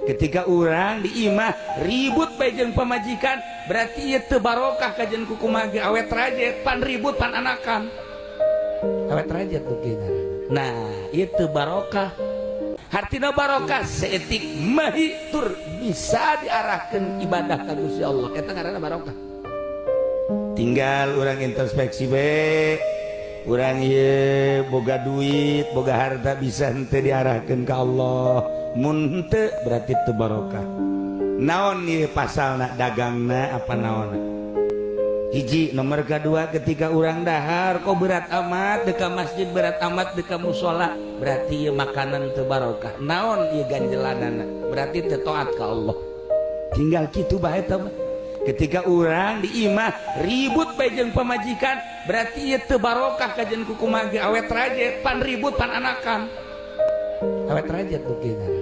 ketika orang diimah ribut bae jeung pamajikan berarti ieu teu barokah kajen kuku mage awet rajet pan ribut pan anakan awet rajet tuh nah itu barokah hartina barokah seetik mahi tur bisa diarahkan ibadah ka Gusti Allah eta ngaranna barokah tinggal orang introspeksi bae urang ieu boga duit boga harta bisa henteu diarahkeun ka Allah mun henteu berarti teu barokah naon ieu pasalna dagangna apa naonna hiji nomor kedua ketika orang dahar kok berat amat deka masjid berat amat deka musola berarti ieu makanan teu barokah naon ieu ganjelanana berarti teu taat ka Allah tinggal kitu bae eta mah ketika orang diimah ribut bae jeung pamajikan berarti ieu teu barokah kajen kuku mage awet rajet pan ribut pan anakan awet rajet tuh